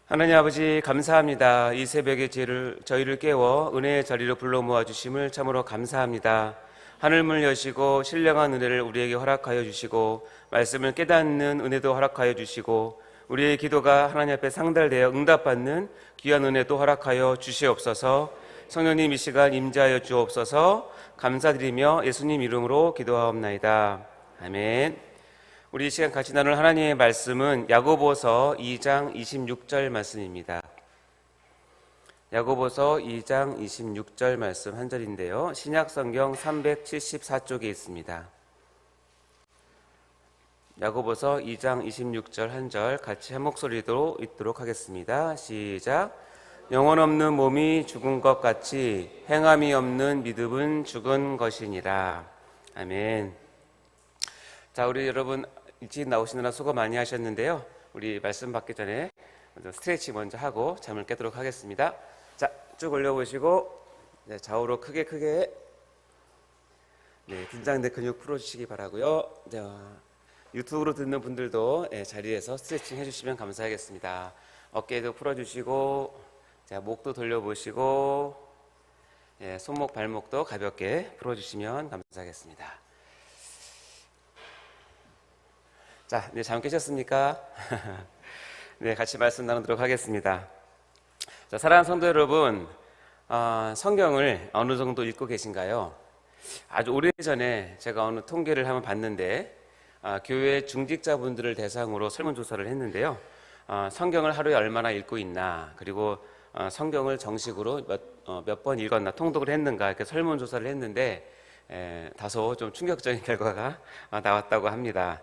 하나님 아버지 감사합니다. 이 새벽에 저희를 깨워 은혜의 자리로 불러 모아주심을 참으로 감사합니다. 하늘문을 여시고 신령한 은혜를 우리에게 허락하여 주시고 말씀을 깨닫는 은혜도 허락하여 주시고 우리의 기도가 하나님 앞에 상달되어 응답받는 귀한 은혜도 허락하여 주시옵소서. 성령님 이 시간 임재하여 주옵소서. 감사드리며 예수님 이름으로 기도하옵나이다. 아멘. 우리 이 시간 같이 나눌 하나님의 말씀은 야고보서 2장 26절 말씀입니다. 야고보서 2장 26절 말씀 한 절인데요. 신약성경 374쪽에 있습니다. 야고보서 2장 26절 한 절 같이 한 목소리로 읽도록 하겠습니다. 시작. 영혼 없는 몸이 죽은 것 같이 행함이 없는 믿음은 죽은 것이니라. 아멘. 자, 우리 여러분 일찍 나오시느라 수고 많이 하셨는데요. 우리 말씀 받기 전에 먼저 스트레치 먼저 하고 잠을 깨도록 하겠습니다. 자, 쭉 올려보시고 좌우로 크게 긴장된 근육 풀어주시기 바라고요. 유튜브로 듣는 분들도 자리에서 스트레칭 해주시면 감사하겠습니다. 어깨도 풀어주시고 목도 돌려보시고 손목 발목도 가볍게 풀어주시면 감사하겠습니다. 자, 잠 깨셨습니까? 네, 같이 말씀 나누도록 하겠습니다. 자, 사랑하는 성도 여러분, 성경을 어느 정도 읽고 계신가요? 아주 오래전에 제가 어느 통계를 한번 봤는데 교회 중직자분들을 대상으로 설문조사를 했는데요. 성경을 하루에 얼마나 읽고 있나, 그리고 성경을 정식으로 몇 번 읽었나, 통독을 했는가 이렇게 설문조사를 했는데 다소 좀 충격적인 결과가 나왔다고 합니다.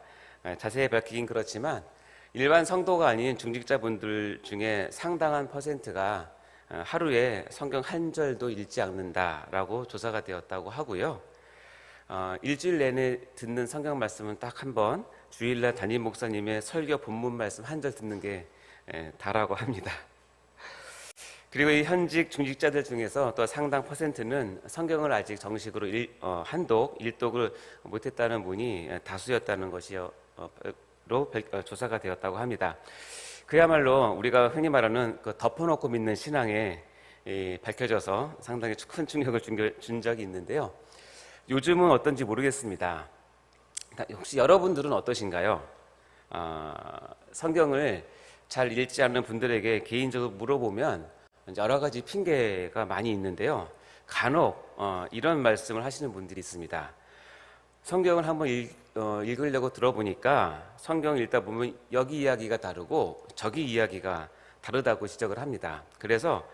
자세히 밝히긴 그렇지만 일반 성도가 아닌 중직자분들 중에 상당한 퍼센트가 하루에 성경 한 절도 읽지 않는다라고 조사가 되었다고 하고요. 일주일 내내 듣는 성경 말씀은 딱 한 번, 주일날 담임 목사님의 설교 본문 말씀 한 절 듣는 게 다라고 합니다. 그리고 이 현직 중직자들 중에서 또 상당 퍼센트는 성경을 아직 정식으로 한독, 일독을 못했다는 분이 다수였다는 것이요. 로 조사가 되었다고 합니다. 그야말로 우리가 흔히 말하는 그 덮어놓고 믿는 신앙에 밝혀져서 상당히 큰 충격을 준 적이 있는데요. 요즘은 어떤지 모르겠습니다. 혹시 여러분들은 어떠신가요? 성경을 잘 읽지 않는 분들에게 개인적으로 물어보면 여러 가지 핑계가 많이 있는데요. 간혹 이런 말씀을 하시는 분들이 있습니다. 성경을 한번 읽으려고 들어보니까 성경을 읽다 보면 여기 이야기가 다르고 저기 이야기가 다르다고 지적을 합니다. 그래서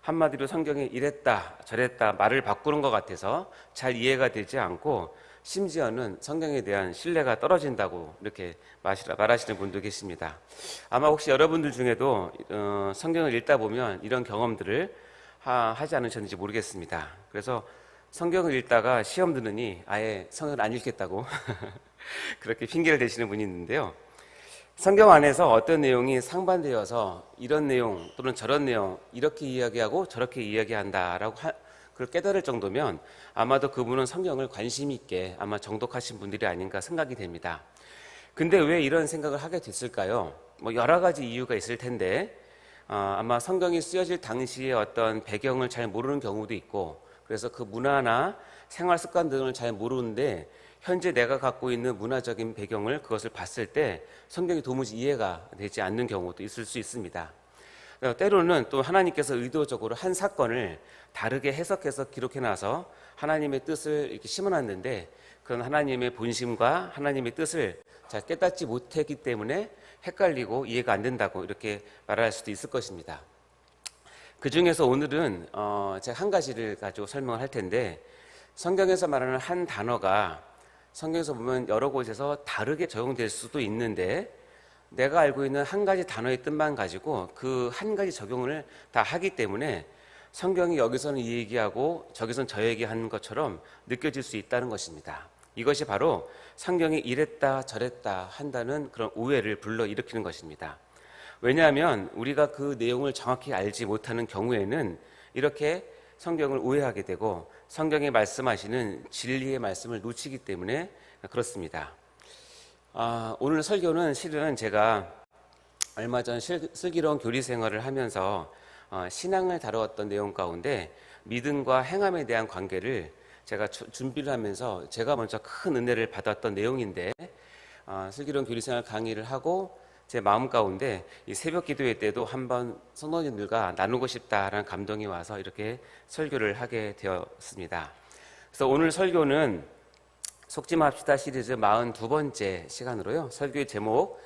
한마디로 성경에 이랬다 저랬다 말을 바꾸는 것 같아서 잘 이해가 되지 않고 심지어는 성경에 대한 신뢰가 떨어진다고 이렇게 말하시는 분도 계십니다. 아마 혹시 여러분들 중에도 성경을 읽다 보면 이런 경험들을 하지 않으셨는지 모르겠습니다. 그래서 성경을 읽다가 시험 드느니 아예 성경을 안 읽겠다고 그렇게 핑계를 대시는 분이 있는데요. 성경 안에서 어떤 내용이 상반되어서 이런 내용 또는 저런 내용 이렇게 이야기하고 저렇게 이야기한다라고 그걸 깨달을 정도면 아마도 그분은 성경을 관심 있게 아마 정독하신 분들이 아닌가 생각이 됩니다. 근데 왜 이런 생각을 하게 됐을까요? 여러 가지 이유가 있을 텐데 아마 성경이 쓰여질 당시의 어떤 배경을 잘 모르는 경우도 있고, 그래서 그 문화나 생활 습관 등을 잘 모르는데 현재 내가 갖고 있는 문화적인 배경을 그것을 봤을 때 성경이 도무지 이해가 되지 않는 경우도 있을 수 있습니다. 때로는 또 하나님께서 의도적으로 한 사건을 다르게 해석해서 기록해놔서 하나님의 뜻을 이렇게 심어놨는데 그런 하나님의 본심과 하나님의 뜻을 잘 깨닫지 못했기 때문에 헷갈리고 이해가 안 된다고 이렇게 말할 수도 있을 것입니다. 그 중에서 오늘은 제가 한 가지를 가지고 설명을 할 텐데, 성경에서 말하는 한 단어가 성경에서 보면 여러 곳에서 다르게 적용될 수도 있는데 내가 알고 있는 한 가지 단어의 뜻만 가지고 그 한 가지 적용을 다 하기 때문에 성경이 여기서는 이 얘기하고 저기서는 저 얘기하는 것처럼 느껴질 수 있다는 것입니다. 이것이 바로 성경이 이랬다 저랬다 한다는 그런 오해를 불러일으키는 것입니다. 왜냐하면 우리가 그 내용을 정확히 알지 못하는 경우에는 이렇게 성경을 오해하게 되고 성경에 말씀하시는 진리의 말씀을 놓치기 때문에 그렇습니다. 오늘 설교는 실은 제가 얼마 전 슬기로운 교리 생활을 하면서 신앙을 다루었던 내용 가운데 믿음과 행함에 대한 관계를 제가 준비를 하면서 제가 먼저 큰 은혜를 받았던 내용인데, 슬기로운 교리 생활 강의를 하고 제 마음 가운데 이 새벽 기도회 때도 한번 성도님들과 나누고 싶다라는 감동이 와서 이렇게 설교를 하게 되었습니다. 그래서 오늘 설교는 속지 맙시다 시리즈 42번째 시간으로요, 설교의 제목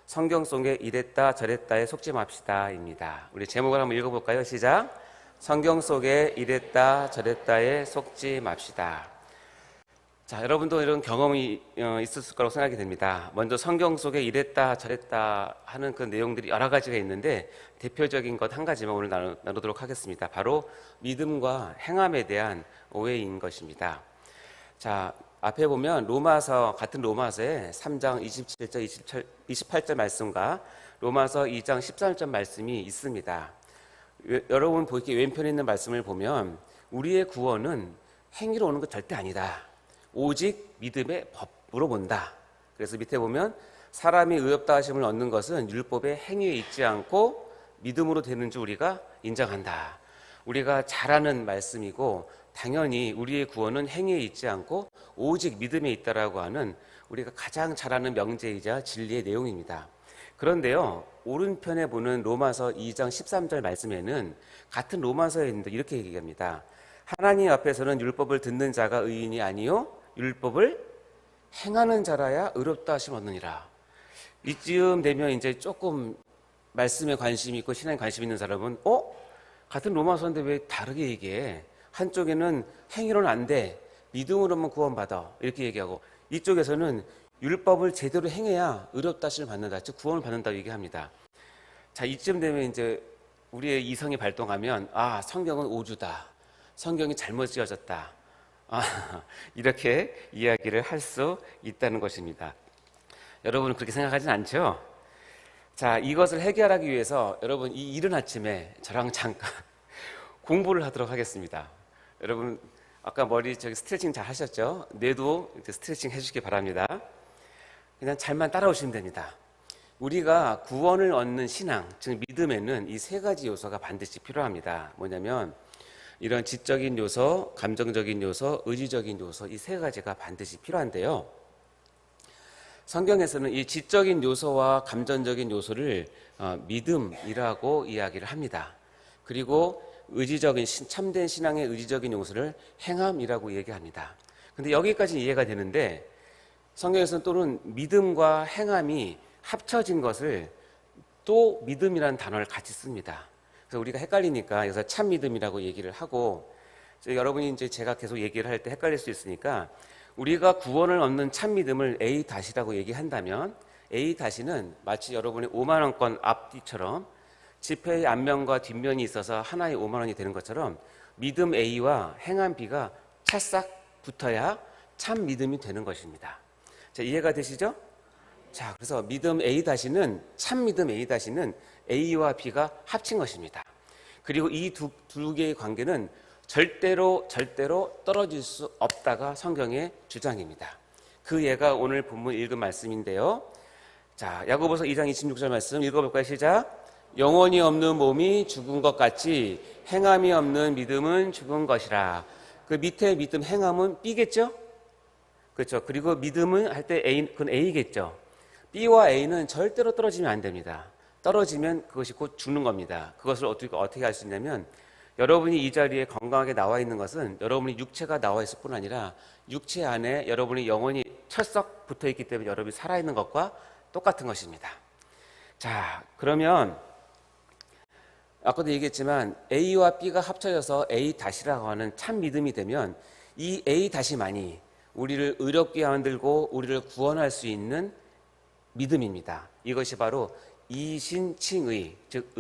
성경 속에 이랬다 저랬다에 속지 맙시다입니다. 우리 제목을 한번 읽어볼까요? 시작. 성경 속에 이랬다 저랬다에 속지 맙시다. 자, 여러분도 이런 경험이 있었을 거라고 생각이 됩니다. 먼저 성경 속에 이랬다 저랬다 하는 그 내용들이 여러 가지가 있는데 대표적인 것 한 가지만 오늘 나누도록 하겠습니다. 바로 믿음과 행함에 대한 오해인 것입니다. 자, 앞에 보면 같은 로마서의 3장 27절 28절 말씀과 로마서 2장 13절 말씀이 있습니다. 여러분 이렇게 왼편에 있는 말씀을 보면 우리의 구원은 행위로 오는 것 절대 아니다. 오직 믿음의 법으로 본다. 그래서 밑에 보면 사람이 의롭다 하심을 얻는 것은 율법의 행위에 있지 않고 믿음으로 되는 줄 우리가 인정한다. 우리가 잘 아는 말씀이고 당연히 우리의 구원은 행위에 있지 않고 오직 믿음에 있다라고 하는 우리가 가장 잘 아는 명제이자 진리의 내용입니다. 그런데요, 오른편에 보는 로마서 2장 13절 말씀에는 같은 로마서에 있는데 이렇게 얘기합니다. 하나님 앞에서는 율법을 듣는 자가 의인이 아니요 율법을 행하는 자라야 의롭다 하심 얻느니라. 이쯤 되면 이제 조금 말씀에 관심이 있고 신앙에 관심 있는 사람은 같은 로마서인데 왜 다르게 얘기해? 한쪽에는 행위로는 안 돼, 믿음으로만 구원받아 이렇게 얘기하고, 이쪽에서는 율법을 제대로 행해야 의롭다 하심을 받는다, 즉 구원을 받는다고 얘기합니다. 자, 이쯤 되면 이제 우리의 이성이 발동하면 성경은 오주다, 성경이 잘못 지어졌다, 이렇게 이야기를 할 수 있다는 것입니다. 여러분은 그렇게 생각하진 않죠? 자, 이것을 해결하기 위해서 여러분 이 이른 아침에 저랑 잠깐 공부를 하도록 하겠습니다. 여러분 아까 머리 스트레칭 잘 하셨죠? 뇌도 스트레칭 해주시기 바랍니다. 그냥 잘만 따라오시면 됩니다. 우리가 구원을 얻는 신앙, 즉 믿음에는 이 세 가지 요소가 반드시 필요합니다. 뭐냐면 이런 지적인 요소, 감정적인 요소, 의지적인 요소, 이 세 가지가 반드시 필요한데요. 성경에서는 이 지적인 요소와 감정적인 요소를 믿음이라고 이야기를 합니다. 그리고 의지적인 참된 신앙의 의지적인 요소를 행함이라고 얘기합니다. 근데 여기까지 이해가 되는데 성경에서는 또는 믿음과 행함이 합쳐진 것을 또 믿음이라는 단어를 같이 씁니다. 그래서 우리가 헷갈리니까 여기서 참 믿음이라고 얘기를 하고, 여러분이 이제 제가 계속 얘기를 할 때 헷갈릴 수 있으니까 우리가 구원을 얻는 참 믿음을 A-라고 얘기한다면 A-는 마치 여러분의 5만 원권 앞뒤처럼 지폐의 앞면과 뒷면이 있어서 하나의 5만 원이 되는 것처럼 믿음 A와 행함 B가 찰싹 붙어야 참 믿음이 되는 것입니다. 자, 이해가 되시죠? 자, 그래서 믿음 A-는 참 믿음 A-는 A와 B가 합친 것입니다. 그리고 이 두 개의 관계는 절대로 떨어질 수 없다가 성경의 주장입니다. 그 예가 오늘 본문 읽은 말씀인데요. 자, 야고보서 2장 26절 말씀 읽어볼까요? 시작. 영혼이 없는 몸이 죽은 것 같이 행함이 없는 믿음은 죽은 것이라. 그 밑에 믿음 행함은 B겠죠? 그렇죠. 그리고 믿음은 할 때 A, 그건 A겠죠. B와 A는 절대로 떨어지면 안 됩니다. 떨어지면 그것이 곧 죽는 겁니다. 그것을 어떻게 할 수 있냐면, 여러분이 이 자리에 건강하게 나와 있는 것은 여러분이 육체가 나와 있을 뿐 아니라 육체 안에 여러분의 영혼이 철썩 붙어 있기 때문에 여러분이 살아있는 것과 똑같은 것입니다. 자, 그러면 아까도 얘기했지만 A와 B가 합쳐져서 A-라고 하는 참 믿음이 되면 이 A-만이 우리를 의롭게 만들고 우리를 구원할 수 있는 믿음입니다. 이것이 바로 이신칭의, 즉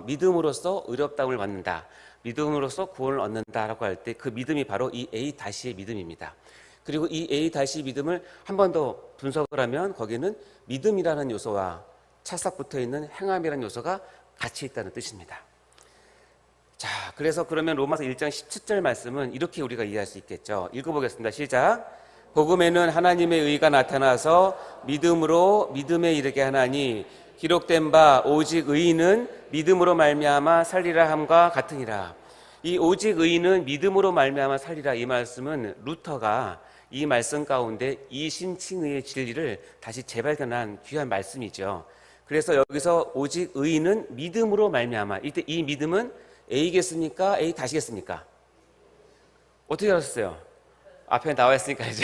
믿음으로써 의롭다움을 받는다, 믿음으로써 구원을 얻는다라고 할 때 그 믿음이 바로 이 A-의 믿음입니다. 그리고 이 A- 믿음을 한 번 더 분석을 하면 거기는 믿음이라는 요소와 찰싹 붙어있는 행함이라는 요소가 같이 있다는 뜻입니다. 자, 그래서 그러면 로마서 1장 17절 말씀은 이렇게 우리가 이해할 수 있겠죠. 읽어보겠습니다. 시작. 복음에는 하나님의 의가 나타나서 믿음으로 믿음에 이르게 하나니 기록된 바 오직 의인은 믿음으로 말미암아 살리라 함과 같으니라. 이 오직 의인은 믿음으로 말미암아 살리라, 이 말씀은 루터가 이 말씀 가운데 이신칭의의 진리를 다시 재발견한 귀한 말씀이죠. 그래서 여기서 오직 의인은 믿음으로 말미암아, 이때 이 믿음은 A겠습니까? A 다시겠습니까? 어떻게 알았어요? 앞에 나와 있으니까 이제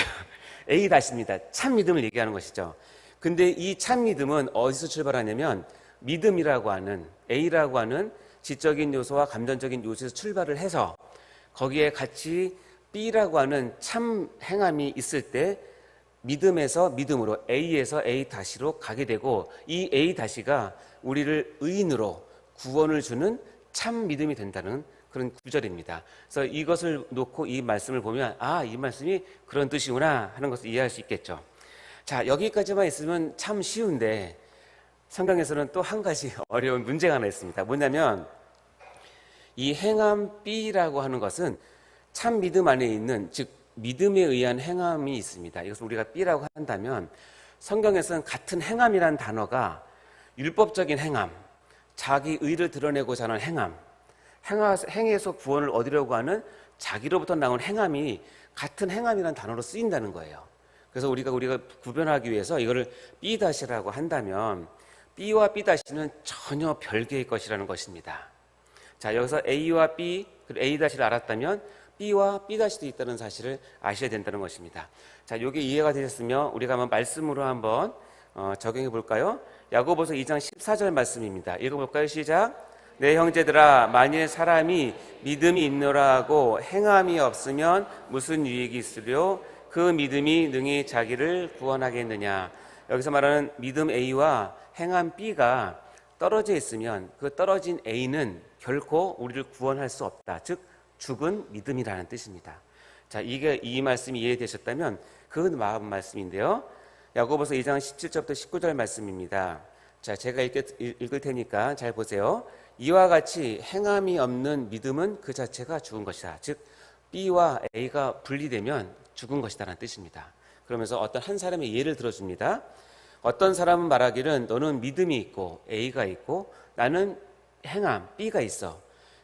A 다시입니다. 참 믿음을 얘기하는 것이죠. 근데 이 참 믿음은 어디서 출발하냐면 믿음이라고 하는, A라고 하는 지적인 요소와 감정적인 요소에서 출발을 해서 거기에 같이 B라고 하는 참 행함이 있을 때 믿음에서 믿음으로, A에서 A 다시로 가게 되고, 이 A 다시가 우리를 의인으로 구원을 주는 참 믿음이 된다는 그런 구절입니다. 그래서 이것을 놓고 이 말씀을 보면 이 말씀이 그런 뜻이구나 하는 것을 이해할 수 있겠죠. 자, 여기까지만 있으면 참 쉬운데 성경에서는 또 한 가지 어려운 문제가 하나 있습니다. 뭐냐면 이 행함 B라고 하는 것은 참 믿음 안에 있는, 즉 믿음에 의한 행함이 있습니다. 이것을 우리가 B라고 한다면 성경에서는 같은 행함이라는 단어가 율법적인 행함, 자기 의를 드러내고자 하는 행함, 행에서 구원을 얻으려고 하는 자기로부터 나온 행함이 같은 행함이라는 단어로 쓰인다는 거예요. 그래서 우리가 구별하기 위해서 이거를 B-라고 한다면 B와 B-는 전혀 별개의 것이라는 것입니다. 자, 여기서 A와 B, 그리고 A-를 알았다면 B와 B-도 있다는 사실을 아셔야 된다는 것입니다. 자, 이게 이해가 되셨으면 우리가 한번 말씀으로 한번 적용해 볼까요? 야고보서 2장 14절 말씀입니다. 읽어볼까요? 시작. 내 형제들아, 만일 사람이 믿음이 있노라 하고 행함이 없으면 무슨 유익이 있으려? 그 믿음이 능히 자기를 구원하겠느냐. 여기서 말하는 믿음 A와 행함 B가 떨어져 있으면 그 떨어진 A는 결코 우리를 구원할 수 없다. 즉 죽은 믿음이라는 뜻입니다. 자, 이 말씀이 이해되셨다면 그 마음 말씀인데요. 야고보서 2장 17절부터 19절 말씀입니다. 자, 제가 읽을 테니까 잘 보세요. 이와 같이 행함이 없는 믿음은 그 자체가 죽은 것이다. 즉 B와 A가 분리되면 죽은 것이다라는 뜻입니다. 그러면서 어떤 한 사람의 예를 들어줍니다. 어떤 사람은 말하기를 너는 믿음이 있고 A가 있고 나는 행함 B가 있어.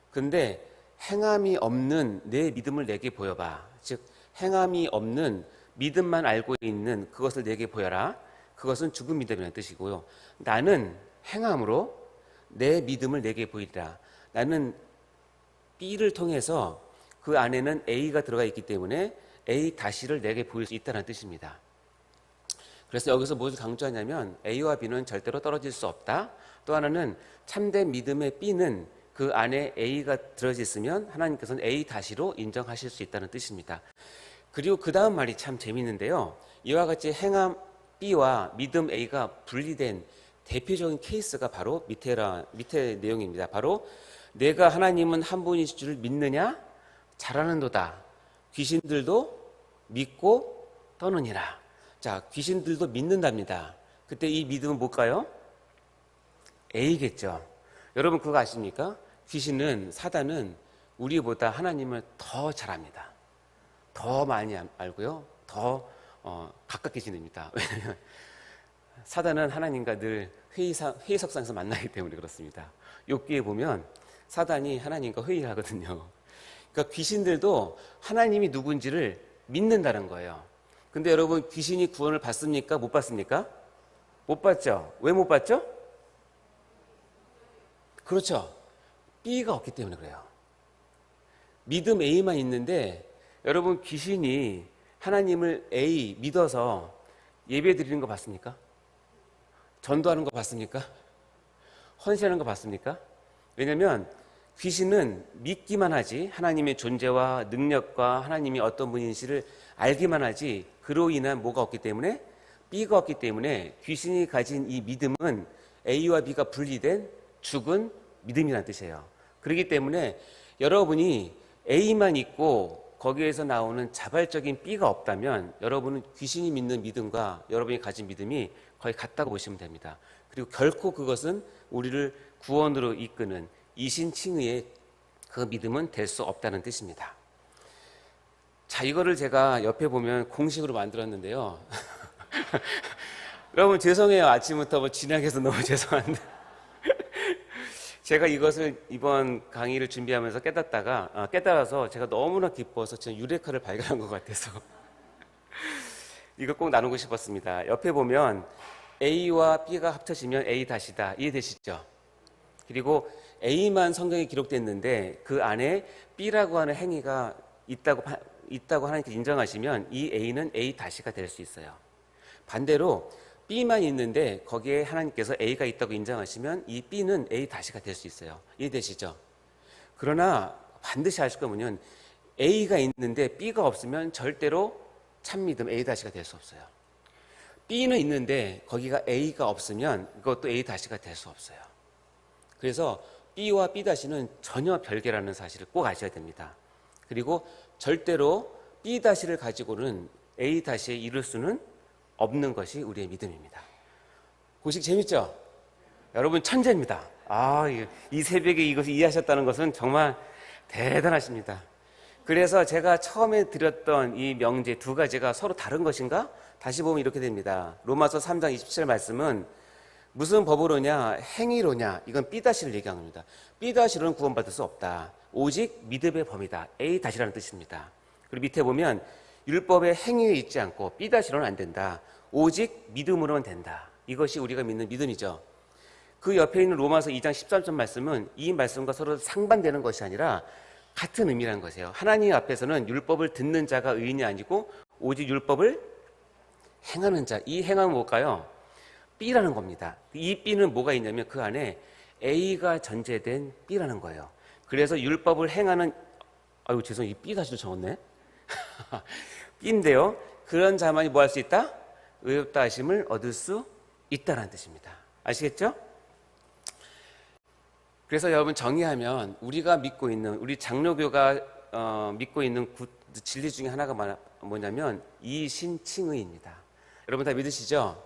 근데 행함이 없는 내 믿음을 내게 보여봐. 즉 행함이 없는 믿음만 알고 있는 그것을 내게 보여라. 그것은 죽은 믿음이라는 뜻이고요. 나는 행함으로 내 믿음을 내게 보이리라. 나는 B를 통해서 그 안에는 A가 들어가 있기 때문에 A 다시를 내게 보일 수 있다는 뜻입니다. 그래서 여기서 무엇을 강조하냐면 A와 B는 절대로 떨어질 수 없다. 또 하나는 참된 믿음의 B는 그 안에 A가 들어져 있으면 하나님께서는 A 다시로 인정하실 수 있다는 뜻입니다. 그리고 그 다음 말이 참 재미있는데요. 이와 같이 행함 B와 믿음 A가 분리된 대표적인 케이스가 바로 밑에 내용입니다. 바로 내가 하나님은 한 분이실 줄 믿느냐? 잘하는도다. 귀신들도 믿고 떠느니라. 자, 귀신들도 믿는답니다. 그때 이 믿음은 뭘까요? A겠죠. 여러분 그거 아십니까? 귀신은, 사단은 우리보다 하나님을 더 잘합니다. 더 많이 알고요. 더 가깝게 지냅니다. 왜냐하면 사단은 하나님과 늘 회의석상에서 만나기 때문에 그렇습니다. 욥기에 보면 사단이 하나님과 회의를 하거든요. 그러니까 귀신들도 하나님이 누군지를 믿는다는 거예요. 근데 여러분 귀신이 구원을 받습니까? 못 받습니까? 못 받죠. 왜 못 받죠? 그렇죠. B가 없기 때문에 그래요. 믿음 A만 있는데 여러분 귀신이 하나님을 A 믿어서 예배 드리는 거 봤습니까? 전도하는 거 봤습니까? 헌신하는 거 봤습니까? 왜냐하면 귀신은 믿기만 하지 하나님의 존재와 능력과 하나님이 어떤 분인지를 알기만 하지 그로 인한 뭐가 없기 때문에 B가 없기 때문에 귀신이 가진 이 믿음은 A와 B가 분리된 죽은 믿음이라는 뜻이에요. 그렇기 때문에 여러분이 A만 있고 거기에서 나오는 자발적인 B가 없다면 여러분은 귀신이 믿는 믿음과 여러분이 가진 믿음이 거의 같다고 보시면 됩니다. 그리고 결코 그것은 우리를 구원으로 이끄는 이신칭의의 그 믿음은 될 수 없다는 뜻입니다. 자, 이거를 제가 옆에 보면 공식으로 만들었는데요. 여러분 죄송해요. 아침부터 뭐 진행해서 너무 죄송한데 제가 이것을 이번 강의를 준비하면서 깨달아서 제가 너무나 기뻐서 제 유레카를 발견한 것 같아서 이거 꼭 나누고 싶었습니다. 옆에 보면 A와 B가 합쳐지면 A 다시다. 이해되시죠? 그리고 A만 성경에 기록됐는데 그 안에 B라고 하는 행위가 있다고 하나님께서 인정하시면 이 A는 A 다시가 될 수 있어요. 반대로 B만 있는데 거기에 하나님께서 A가 있다고 인정하시면 이 B는 A 다시가 될 수 있어요. 이해되시죠? 그러나 반드시 아실 거면 A가 있는데 B가 없으면 절대로 참믿음 A 다시가 될 수 없어요. B는 있는데 거기가 A가 없으면 그것도 A 다시가 될 수 없어요. 그래서 B와 B 다시는 전혀 별개라는 사실을 꼭 아셔야 됩니다. 그리고 절대로 B 다시를 가지고는 A 다시에 이룰 수는 없는 것이 우리의 믿음입니다. 고식 재밌죠? 여러분 천재입니다. 이 새벽에 이것을 이해하셨다는 것은 정말 대단하십니다. 그래서 제가 처음에 드렸던 이 명제 두 가지가 서로 다른 것인가? 다시 보면 이렇게 됩니다. 로마서 3장 27 말씀은 무슨 법으로냐? 행위로냐? 이건 B'를 얘기한 겁니다. B'로는 구원받을 수 없다. 오직 믿음의 범이다. A'라는 뜻입니다. 그리고 밑에 보면 율법의 행위에 있지 않고 B'로는 안 된다. 오직 믿음으로는 된다. 이것이 우리가 믿는 믿음이죠. 그 옆에 있는 로마서 2장 13절 말씀은 이 말씀과 서로 상반되는 것이 아니라 같은 의미라는 것이에요. 하나님 앞에서는 율법을 듣는 자가 의인이 아니고 오직 율법을 행하는 자. 이 행함은 뭘까요? B라는 겁니다. 이 B는 뭐가 있냐면 그 안에 A가 전제된 B라는 거예요. 그래서 율법을 행하는 죄송해요. 이 B 다시도 적었네. B인데요. 그런 자만이 뭐 할 수 있다? 의롭다 하심을 얻을 수 있다는 뜻입니다. 아시겠죠? 그래서 여러분 정의하면 우리가 믿고 있는 우리 장로교가 믿고 있는 진리 중에 하나가 뭐냐면 이신칭의입니다. 여러분 다 믿으시죠?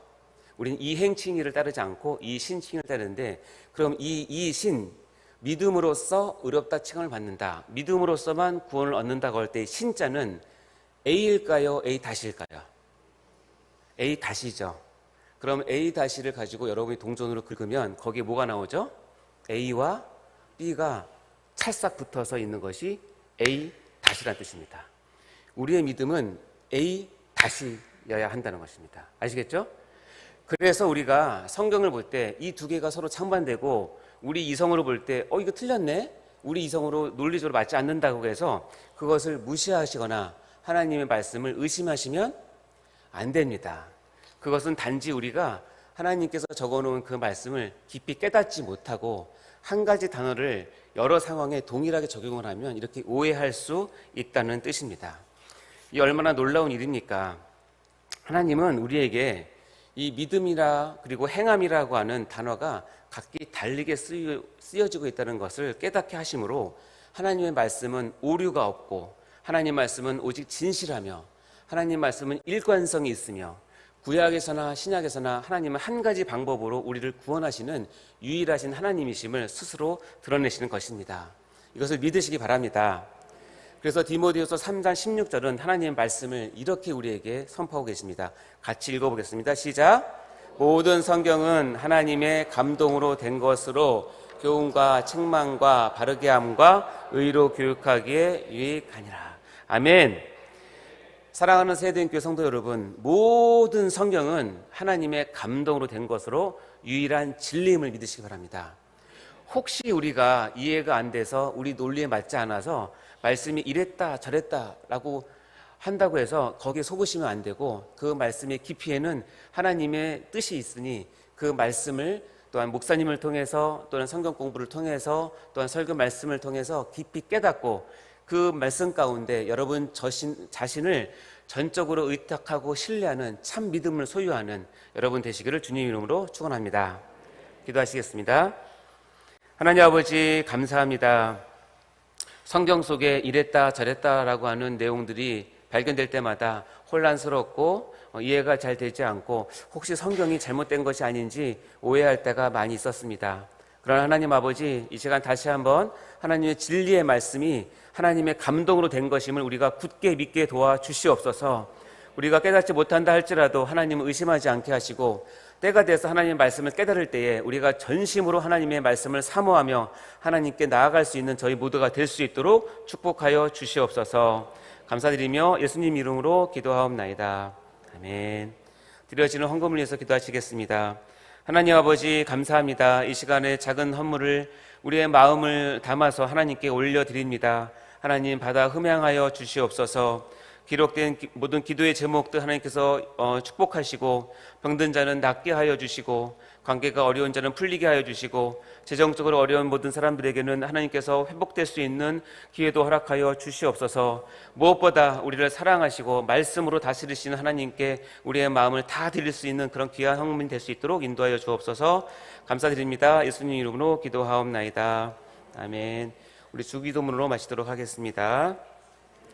우리는 이행칭의를 따르지 않고 이신칭의를 따르는데 그럼 이신 믿음으로써 의롭다 칭을 받는다. 믿음으로써만 구원을 얻는다고 할 때 신자는 A일까요? A 다시일까요? A 다시죠. 그럼 A 다시를 가지고 여러분이 동전으로 긁으면 거기에 뭐가 나오죠? A와 B가 찰싹 붙어서 있는 것이 A 다시라는 뜻입니다. 우리의 믿음은 A 다시여야 한다는 것입니다. 아시겠죠? 그래서 우리가 성경을 볼 때 이 두 개가 서로 상반되고 우리 이성으로 볼 때 이거 틀렸네? 우리 이성으로 논리적으로 맞지 않는다고 해서 그것을 무시하시거나 하나님의 말씀을 의심하시면 안 됩니다. 그것은 단지 우리가 하나님께서 적어놓은 그 말씀을 깊이 깨닫지 못하고 한 가지 단어를 여러 상황에 동일하게 적용을 하면 이렇게 오해할 수 있다는 뜻입니다. 이 얼마나 놀라운 일입니까? 하나님은 우리에게 이 믿음이라 그리고 행함이라고 하는 단어가 각기 다르게 쓰여지고 있다는 것을 깨닫게 하심으로 하나님의 말씀은 오류가 없고 하나님 말씀은 오직 진실하며 하나님 말씀은 일관성이 있으며 구약에서나 신약에서나 하나님은 한 가지 방법으로 우리를 구원하시는 유일하신 하나님이심을 스스로 드러내시는 것입니다. 이것을 믿으시기 바랍니다. 그래서 디모데후서 3장 16절은 하나님의 말씀을 이렇게 우리에게 선포하고 계십니다. 같이 읽어보겠습니다. 시작. 모든 성경은 하나님의 감동으로 된 것으로 교훈과 책망과 바르게 함과 의로 교육하기에 유익하니라. 아멘. 사랑하는 세대인교회 성도 여러분, 모든 성경은 하나님의 감동으로 된 것으로 유일한 진리임을 믿으시기 바랍니다. 혹시 우리가 이해가 안 돼서 우리 논리에 맞지 않아서 말씀이 이랬다 저랬다라고 한다고 해서 거기에 속으시면 안 되고 그 말씀의 깊이에는 하나님의 뜻이 있으니 그 말씀을 또한 목사님을 통해서 또는 성경 공부를 통해서 또한 설교 말씀을 통해서 깊이 깨닫고 그 말씀 가운데 여러분 자신을 전적으로 의탁하고 신뢰하는 참 믿음을 소유하는 여러분 되시기를 주님 이름으로 축원합니다. 기도하시겠습니다. 하나님 아버지 감사합니다. 성경 속에 이랬다 저랬다라고 하는 내용들이 발견될 때마다 혼란스럽고 이해가 잘 되지 않고 혹시 성경이 잘못된 것이 아닌지 오해할 때가 많이 있었습니다. 그러나 하나님 아버지 이 시간 다시 한번 하나님의 진리의 말씀이 하나님의 감동으로 된 것임을 우리가 굳게 믿게 도와주시옵소서. 우리가 깨닫지 못한다 할지라도 하나님은 의심하지 않게 하시고, 때가 돼서 하나님의 말씀을 깨달을 때에 우리가 전심으로 하나님의 말씀을 사모하며 하나님께 나아갈 수 있는 저희 모두가 될 수 있도록 축복하여 주시옵소서. 감사드리며 예수님 이름으로 기도하옵나이다. 아멘. 드려지는 헌금을 위해서 기도하시겠습니다. 하나님 아버지, 감사합니다. 이 시간에 작은 헌물을 우리의 마음을 담아서 하나님께 올려드립니다. 하나님, 받아 흠양하여 주시옵소서. 기록된 모든 기도의 제목들 하나님께서 축복하시고, 병든 자는 낫게 하여 주시고, 관계가 어려운 자는 풀리게 하여 주시고, 재정적으로 어려운 모든 사람들에게는 하나님께서 회복될 수 있는 기회도 허락하여 주시옵소서. 무엇보다 우리를 사랑하시고 말씀으로 다스리시는 하나님께 우리의 마음을 다 드릴 수 있는 그런 귀한 헌금이 될 수 있도록 인도하여 주옵소서. 감사드립니다. 예수님 이름으로 기도하옵나이다. 아멘. 우리 주기도문으로 마치도록 하겠습니다.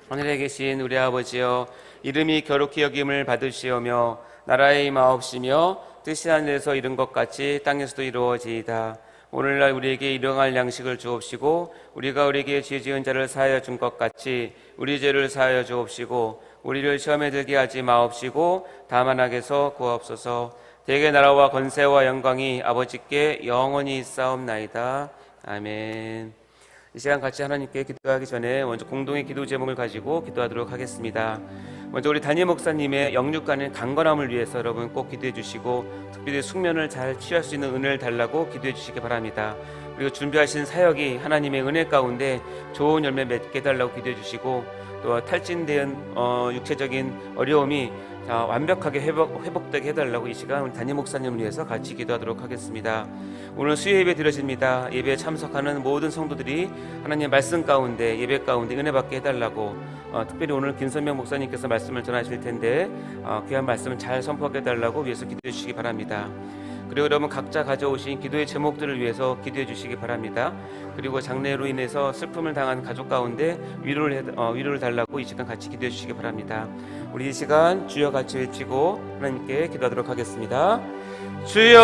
하늘에 계신 우리 아버지여, 이름이 거룩히 여김을 받으시오며 나라의 임하옵시며 뜻이 하늘에서 이룬 것 같이 땅에서도 이루어지이다. 오늘날 우리에게 일용할 양식을 주옵시고, 우리가 우리에게 죄 지은 자를 사하여 준 것 같이 우리 죄를 사하여 주옵시고, 우리를 시험에 들게 하지 마옵시고 다만 악에서 구하옵소서. 대개 나라와 권세와 영광이 아버지께 영원히 있사옵나이다. 아멘. 이 시간 같이 하나님께 기도하기 전에 먼저 공동의 기도 제목을 가지고 기도하도록 하겠습니다. 먼저 우리 담임 목사님의 영육간의 강건함을 위해서 여러분 꼭 기도해 주시고, 특별히 숙면을 잘 취할 수 있는 은혜를 달라고 기도해 주시기 바랍니다. 그리고 준비하신 사역이 하나님의 은혜 가운데 좋은 열매 맺게 해달라고 기도해 주시고, 또 탈진된 육체적인 어려움이 완벽하게 회복되게 해달라고 이 시간 우리 담임 목사님을 위해서 같이 기도하도록 하겠습니다. 오늘 수요 예배 드려집니다. 예배에 참석하는 모든 성도들이 하나님의 말씀 가운데, 예배 가운데 은혜 받게 해달라고, 특별히 오늘 김선명 목사님께서 말씀을 전하실 텐데 귀한 말씀을 잘 선포하게 해달라고 위해서 기도해 주시기 바랍니다. 그리고 여러분 각자 가져오신 기도의 제목들을 위해서 기도해 주시기 바랍니다. 그리고 장례로 인해서 슬픔을 당한 가족 가운데 위로를 달라고 이 시간 같이 기도해 주시기 바랍니다. 우리 이 시간 주여 같이 외치고 하나님께 기도하도록 하겠습니다. 주여,